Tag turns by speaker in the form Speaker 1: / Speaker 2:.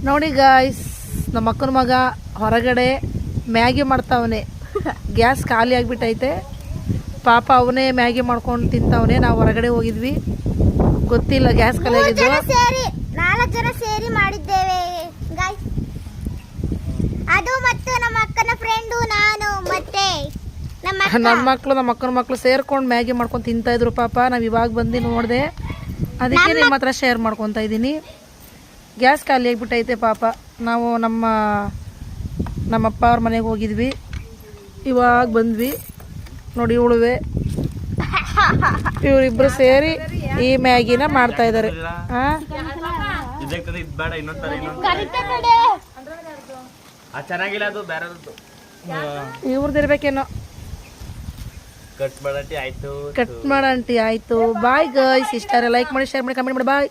Speaker 1: ನೋಡಿ ಗಾಯ್ಸ್, ನಮ್ಮ ಅಕ್ಕನ ಮಗ ಹೊರಗಡೆ ಮ್ಯಾಗಿ ಮಾಡ್ತಾವನೆ. ಗ್ಯಾಸ್ ಖಾಲಿ ಆಗಿಬಿಟ್ಟೈತೆ ಪಾಪ. ಅವನೇ ಮ್ಯಾಗಿ ಮಾಡ್ಕೊಂಡು ತಿಂತಾವನೆ. ನಾವು ಹೊರಗಡೆ ಹೋಗಿದ್ವಿ, ಗೊತ್ತಿಲ್ಲ ಗ್ಯಾಸ್ ಖಾಲಿ ಆಗಿದ್ದು.
Speaker 2: 4 ಜನ ಸೇರಿ ಮಾಡಿದ್ದೇವೆ ಗಾಯ್ಸ್. ಅದು ಮತ್ತು ನಮ್ಮ ಅಕ್ಕನ ಫ್ರೆಂಡು, ನಾನು ಮತ್ತೆ
Speaker 1: ನನ್ನ ಮಕ್ಕಳು, ನಮ್ಮ ಅಕ್ಕನ ಮಕ್ಕಳು ಸೇರ್ಕೊಂಡು ಮ್ಯಾಗಿ ಮಾಡ್ಕೊಂಡು ತಿಂತಾ ಇದ್ರು ಪಾಪ. ನಾವು ಇವಾಗ ಬಂದು ನೋಡಿದೆ, ಅದಕ್ಕೆ ನಿಮ್ಮ ಹತ್ರ ಶೇರ್ ಮಾಡ್ಕೊತಾ ಇದ್ದೀನಿ. ಗ್ಯಾಸ್ ಖಾಲಿ ಆಗಿಬಿಟ್ಟೈತೆ ಪಾಪ. ನಾವು ನಮ್ಮಪ್ಪ ಅವ್ರ ಮನೆಗೆ ಹೋಗಿದ್ವಿ, ಇವಾಗ ಬಂದ್ವಿ. ನೋಡಿ ಉಳುವೆ ಇವರಿಬ್ರು ಸೇರಿ ಈ ಮ್ಯಾಗಿನ ಮಾಡ್ತಾ ಇದ್ದಾರೆ. ಇವ್ರದಿರ್ಬೇಕೇನೋ. ಕಟ್ ಮಾಡಂಟಿ ಆಯ್ತು. ಬಾಯ್ ಗೈಸ್, ಇಷ್ಟ ಲೈಕ್ ಮಾಡಿ, ಶೇರ್ ಮಾಡಿ, ಕಮೆಂಟ್ ಮಾಡಿ. ಬಾಯ್.